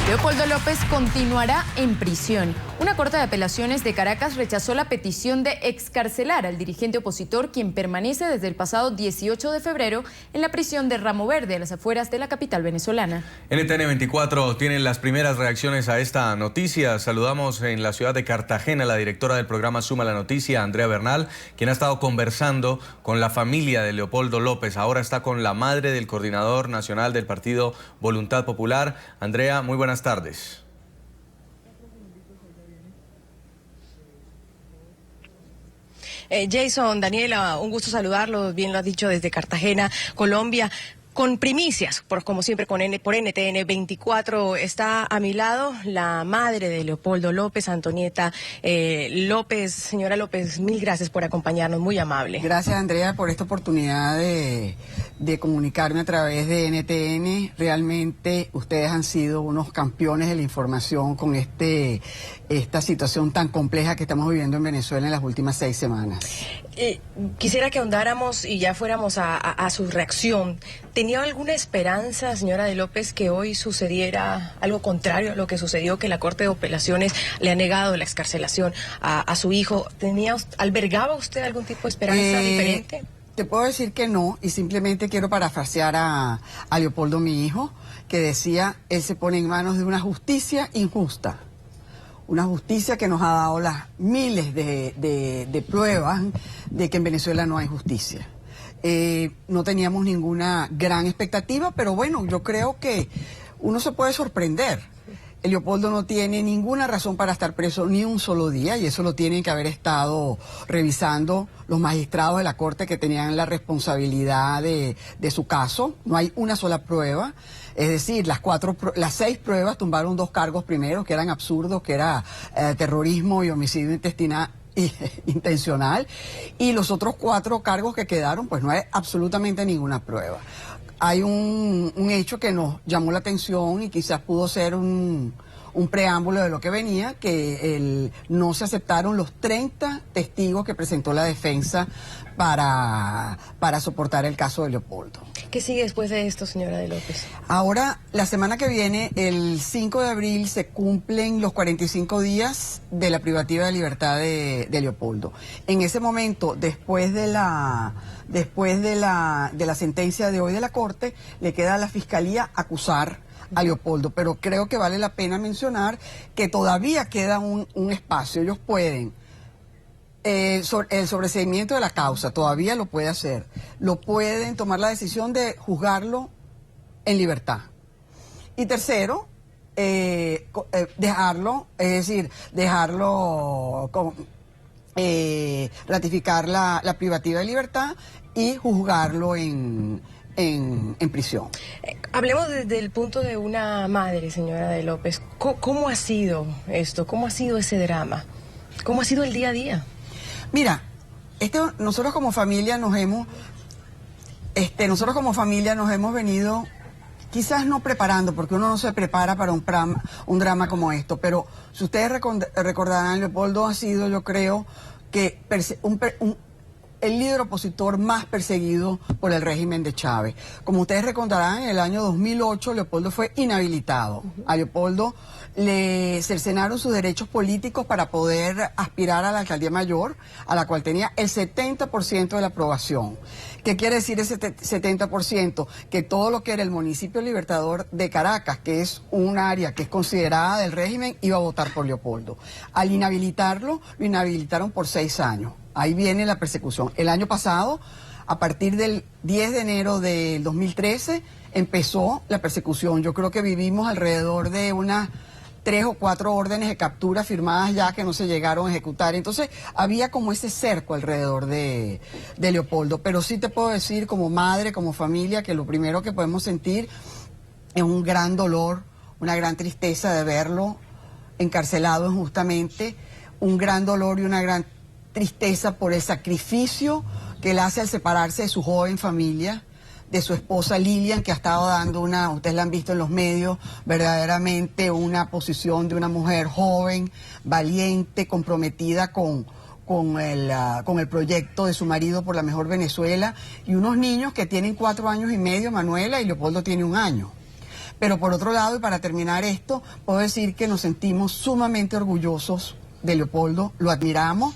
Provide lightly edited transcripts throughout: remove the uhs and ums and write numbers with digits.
Leopoldo López continuará en prisión. Una corte de apelaciones de Caracas rechazó la petición de excarcelar al dirigente opositor, quien permanece desde el pasado 18 de febrero en la prisión de Ramo Verde, a las afueras de la capital venezolana. NTN 24 tiene las primeras reacciones a esta noticia. Saludamos en la ciudad de Cartagena a la directora del programa Suma la Noticia, Andrea Bernal, quien ha estado conversando con la familia de Leopoldo López. Ahora está con la madre del coordinador nacional del partido Voluntad Popular. Andrea, muy buenas tardes. Jason, Daniela, un gusto saludarlos, bien lo has dicho, desde Cartagena, Colombia. Con primicias, como siempre por NTN 24, está a mi lado la madre de Leopoldo López, Antonieta López. Señora López, mil gracias por acompañarnos, muy amable. Gracias, Andrea, por esta oportunidad de comunicarme a través de NTN. Realmente ustedes han sido unos campeones de la información con esta situación tan compleja que estamos viviendo en Venezuela en las últimas 6 semanas. Quisiera que ahondáramos y ya fuéramos a su reacción. ¿Tenía alguna esperanza, señora de López, que hoy sucediera algo contrario a lo que sucedió, que la Corte de Apelaciones le ha negado la excarcelación a su hijo? ¿Albergaba usted algún tipo de esperanza diferente? Te puedo decir que no, y simplemente quiero parafrasear a Leopoldo, mi hijo, que decía: él se pone en manos de una justicia injusta. Una justicia que nos ha dado las miles de pruebas de que en Venezuela no hay justicia. No teníamos ninguna gran expectativa, pero bueno, yo creo que uno se puede sorprender. El Leopoldo no tiene ninguna razón para estar preso ni un solo día, y eso lo tienen que haber estado revisando los magistrados de la Corte que tenían la responsabilidad de su caso. No hay una sola prueba. Es decir, las 6 pruebas tumbaron 2 cargos primeros que eran absurdos, que era terrorismo y homicidio intencional, y los otros 4 cargos que quedaron, pues no hay absolutamente ninguna prueba. Hay un hecho que nos llamó la atención y quizás pudo ser un preámbulo de lo que venía, que no se aceptaron los 30 testigos que presentó la defensa para soportar el caso de Leopoldo. ¿Qué sigue después de esto, señora de López? Ahora, la semana que viene, el 5 de abril, se cumplen los 45 días de la privativa de libertad de Leopoldo. En ese momento, después de la sentencia de hoy de la Corte, le queda a la Fiscalía acusar a Leopoldo, pero creo que vale la pena mencionar que todavía queda un espacio. Ellos pueden, el sobreseimiento de la causa todavía lo puede hacer, lo pueden tomar la decisión de juzgarlo en libertad. Y tercero, ratificar la privativa de libertad y juzgarlo en prisión. Hablemos desde el punto de una madre, señora de López. ¿Cómo ha sido esto? ¿Cómo ha sido ese drama? ¿Cómo ha sido el día a día? Mira, nosotros como familia nos hemos venido, quizás no preparando, porque uno no se prepara para un drama como esto, pero si ustedes recordarán, Leopoldo ha sido, yo creo, que el líder opositor más perseguido por el régimen de Chávez. Como ustedes recordarán, en el año 2008 Leopoldo fue inhabilitado. A Leopoldo le cercenaron sus derechos políticos para poder aspirar a la alcaldía mayor, a la cual tenía el 70% de la aprobación. ¿Qué quiere decir ese 70%? Que todo lo que era el municipio Libertador de Caracas, que es un área que es considerada del régimen, iba a votar por Leopoldo. Al inhabilitarlo, lo inhabilitaron por 6 años. Ahí viene la persecución. El año pasado, a partir del 10 de enero del 2013, empezó la persecución. Yo creo que vivimos alrededor de unas 3 o 4 órdenes de captura firmadas ya que no se llegaron a ejecutar. Entonces había como ese cerco alrededor de Leopoldo. Pero sí te puedo decir, como madre, como familia, que lo primero que podemos sentir es un gran dolor, una gran tristeza de verlo encarcelado injustamente, un gran dolor y una gran tristeza por el sacrificio que él hace al separarse de su joven familia, de su esposa Lilian, que ha estado dando ustedes la han visto en los medios, verdaderamente una posición de una mujer joven, valiente, comprometida con el proyecto de su marido por la mejor Venezuela, y unos niños que tienen 4 años y medio, Manuela, y Leopoldo tiene 1 año. Pero por otro lado, y para terminar esto, puedo decir que nos sentimos sumamente orgullosos de Leopoldo, lo admiramos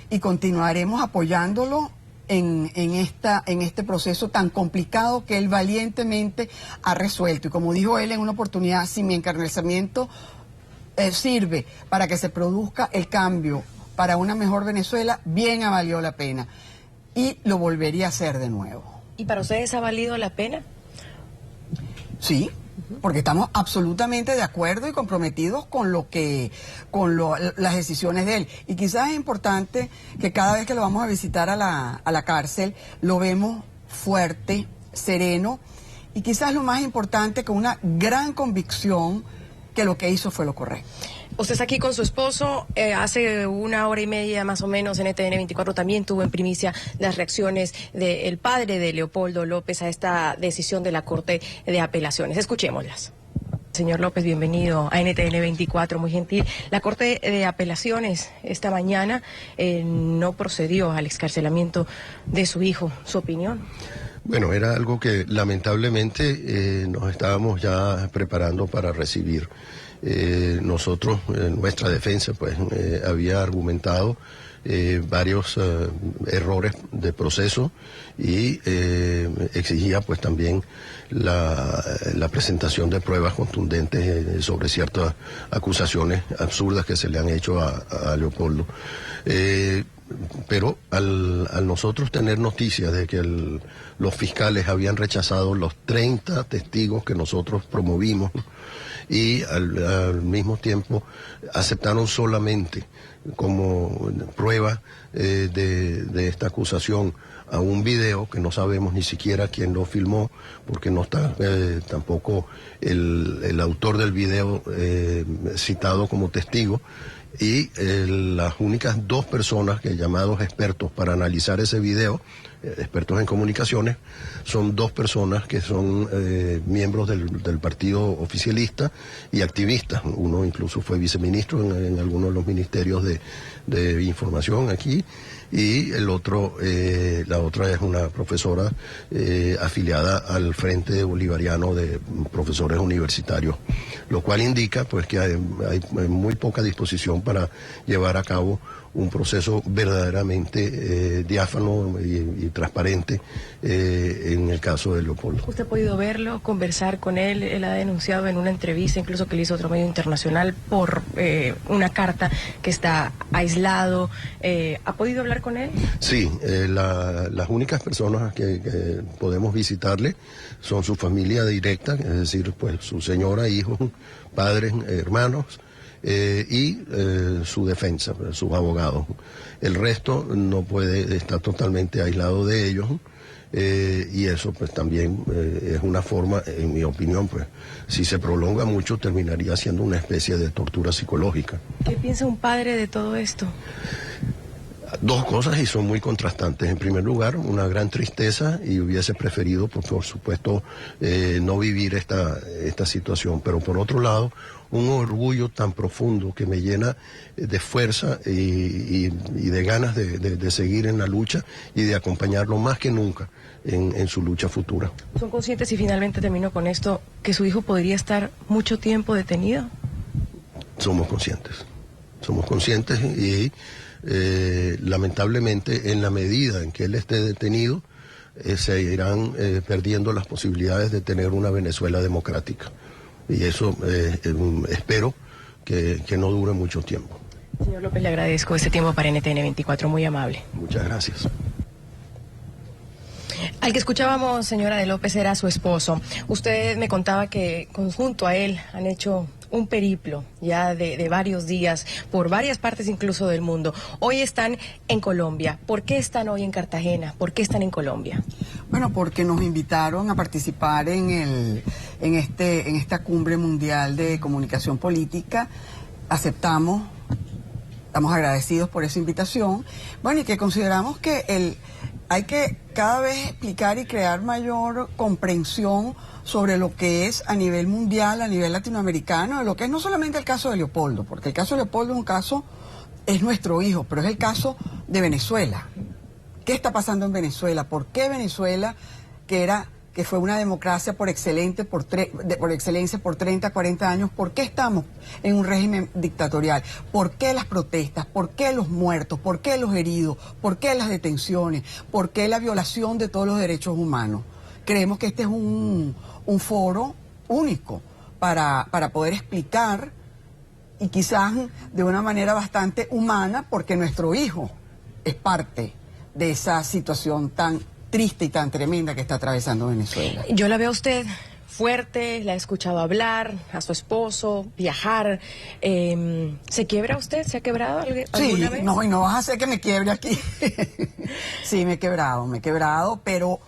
y continuaremos apoyándolo en este proceso tan complicado que él valientemente ha resuelto. Y como dijo él en una oportunidad, si mi encarcelamiento sirve para que se produzca el cambio para una mejor Venezuela, bien ha valido la pena. Y lo volvería a hacer de nuevo. ¿Y para ustedes ha valido la pena? Sí, porque estamos absolutamente de acuerdo y comprometidos con las decisiones de él. Y quizás es importante que cada vez que lo vamos a visitar a la cárcel, lo vemos fuerte, sereno, y quizás lo más importante, con una gran convicción que lo que hizo fue lo correcto. Usted está aquí con su esposo, hace 1 hora y media más o menos en NTN 24 también tuvo en primicia las reacciones del padre de Leopoldo López a esta decisión de la Corte de Apelaciones. Escuchémoslas. Señor López, bienvenido a NTN 24, muy gentil. La Corte de Apelaciones esta mañana no procedió al excarcelamiento de su hijo. ¿Su opinión? Bueno, era algo que lamentablemente nos estábamos ya preparando para recibir. Nosotros, nuestra defensa, pues había argumentado varios errores de proceso y exigía pues también la presentación de pruebas contundentes sobre ciertas acusaciones absurdas que se le han hecho a Leopoldo. Pero al nosotros tener noticias de que los fiscales habían rechazado los 30 testigos que nosotros promovimos, y al mismo tiempo aceptaron solamente como prueba de esta acusación a un video que no sabemos ni siquiera quién lo filmó, porque no está tampoco el autor del video citado como testigo, y las únicas 2 personas que llamados expertos para analizar ese video, expertos en comunicaciones, son 2 personas que son miembros del partido oficialista y activistas. Uno incluso fue viceministro en algunos de los ministerios de información aquí, y el otro, la otra es una profesora afiliada al Frente Bolivariano de Profesores Universitarios, lo cual indica pues que hay muy poca disposición para llevar a cabo un proceso verdaderamente diáfano y transparente en el caso de Leopoldo. ¿Usted ha podido verlo, conversar con él? Él ha denunciado en una entrevista, incluso que le hizo otro medio internacional, por una carta que está aislado. ¿Ha podido hablar con él? Sí, las únicas personas que podemos visitarle son su familia directa, es decir, pues su señora, hijos, padres, hermanos, y su defensa, sus abogados. El resto no puede estar totalmente aislado de ellos, y eso pues también es una forma, en mi opinión, pues si se prolonga mucho terminaría siendo una especie de tortura psicológica. ¿Qué piensa un padre de todo esto? 2 cosas, y son muy contrastantes. En primer lugar, una gran tristeza, y hubiese preferido, por supuesto, no vivir esta situación. Pero por otro lado, un orgullo tan profundo que me llena de fuerza y de ganas de seguir en la lucha y de acompañarlo más que nunca en su lucha futura. ¿Son conscientes, y finalmente termino con esto, que su hijo podría estar mucho tiempo detenido? Somos conscientes y lamentablemente en la medida en que él esté detenido se irán perdiendo las posibilidades de tener una Venezuela democrática, y eso espero que no dure mucho tiempo. Señor López, le agradezco este tiempo para NTN 24, muy amable. Muchas gracias. Al que escuchábamos, señora de López, era su esposo. Usted me contaba que junto a él han hecho un periplo ya de varios días por varias partes incluso del mundo. Hoy están en Colombia. ¿Por qué están hoy en Cartagena? ¿Por qué están en Colombia? Bueno, porque nos invitaron a participar en esta cumbre mundial de comunicación política. Aceptamos, estamos agradecidos por esa invitación. Bueno, y que consideramos que hay que cada vez explicar y crear mayor comprensión sobre lo que es a nivel mundial, a nivel latinoamericano, de lo que es no solamente el caso de Leopoldo, porque el caso de Leopoldo es nuestro hijo, pero es el caso de Venezuela. ¿Qué está pasando en Venezuela? ¿Por qué Venezuela, que era que fue una democracia por excelencia por 30, 40 años, ¿por qué estamos en un régimen dictatorial? ¿Por qué las protestas? ¿Por qué los muertos? ¿Por qué los heridos? ¿Por qué las detenciones? ¿Por qué la violación de todos los derechos humanos? Creemos que este es un foro único para poder explicar, y quizás de una manera bastante humana, porque nuestro hijo es parte de esa situación tan triste y tan tremenda que está atravesando Venezuela. Yo la veo a usted fuerte, la he escuchado hablar, a su esposo, viajar. ¿Se quiebra usted? ¿Se ha quebrado alguna vez? No, y no vas a hacer que me quiebre aquí. Sí, me he quebrado, pero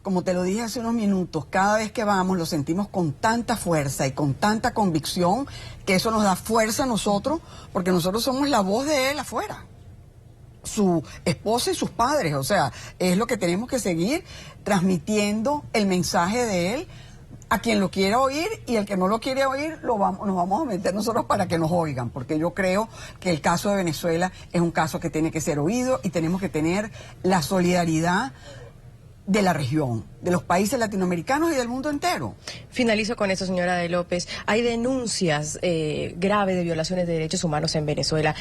como te lo dije hace unos minutos, cada vez que vamos lo sentimos con tanta fuerza y con tanta convicción que eso nos da fuerza a nosotros, porque nosotros somos la voz de él afuera. Su esposa y sus padres, o sea, es lo que tenemos que seguir transmitiendo el mensaje de él a quien lo quiera oír, y el que no lo quiere oír nos vamos a meter nosotros para que nos oigan, porque yo creo que el caso de Venezuela es un caso que tiene que ser oído y tenemos que tener la solidaridad de la región, de los países latinoamericanos y del mundo entero. Finalizo con eso, señora de López. Hay denuncias graves de violaciones de derechos humanos en Venezuela.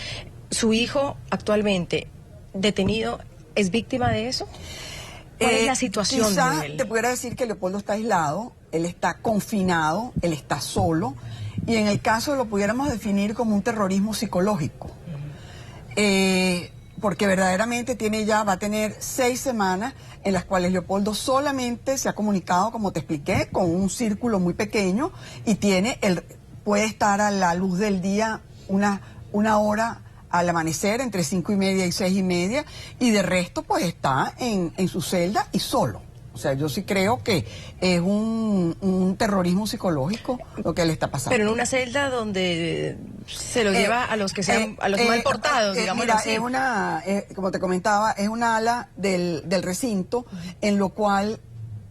¿Su hijo actualmente detenido es víctima de eso? ¿Cuál es la situación Quizá de él? te pudiera decir que Leopoldo está aislado, él está confinado, él está solo, y en el caso lo pudiéramos definir como un terrorismo psicológico. Porque verdaderamente va a tener 6 semanas en las cuales Leopoldo solamente se ha comunicado, como te expliqué, con un círculo muy pequeño, y puede estar a la luz del día una hora al amanecer, entre 5:30 y 6:30, y de resto pues está en su celda y solo. O sea, yo sí creo que es un terrorismo psicológico lo que le está pasando. Pero en una celda donde se lo lleva a los que sean, a los mal portados, digamos así. Como te comentaba, es una ala del recinto, en lo cual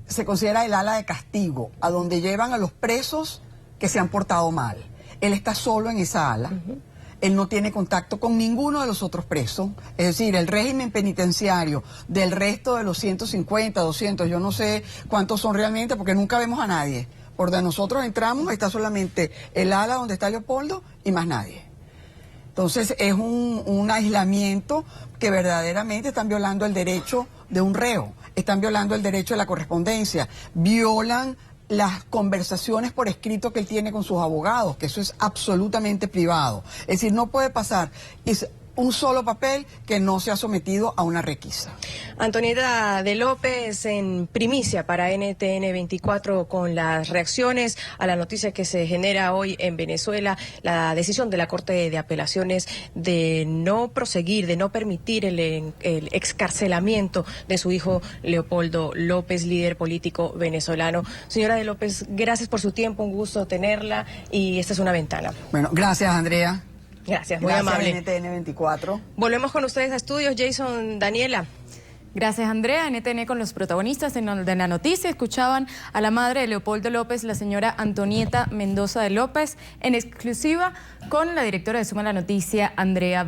se considera el ala de castigo, a donde llevan a los presos que se han portado mal. Él está solo en esa ala. Él no tiene contacto con ninguno de los otros presos. Es decir, el régimen penitenciario del resto de los 150, 200, yo no sé cuántos son realmente, porque nunca vemos a nadie. Por donde nosotros entramos está solamente el ala donde está Leopoldo y más nadie. Entonces es un aislamiento que verdaderamente están violando el derecho de un reo, están violando el derecho de la correspondencia, violan las conversaciones por escrito que él tiene con sus abogados, que eso es absolutamente privado. Es decir, no puede pasar un solo papel que no sea sometido a una requisa. Antonieta de López en primicia para NTN 24 con las reacciones a la noticia que se genera hoy en Venezuela, la decisión de la Corte de Apelaciones de no proseguir, de no permitir el excarcelamiento de su hijo Leopoldo López, líder político venezolano. Señora de López, gracias por su tiempo, un gusto tenerla, y esta es una ventana. Bueno, gracias, Andrea. Gracias, muy amable. Gracias, NTN 24. Volvemos con ustedes a estudios. Jason, Daniela. Gracias, Andrea. NTN con los protagonistas de la noticia. Escuchaban a la madre de Leopoldo López, la señora Antonieta Mendoza de López, en exclusiva con la directora de Suma la Noticia, Andrea.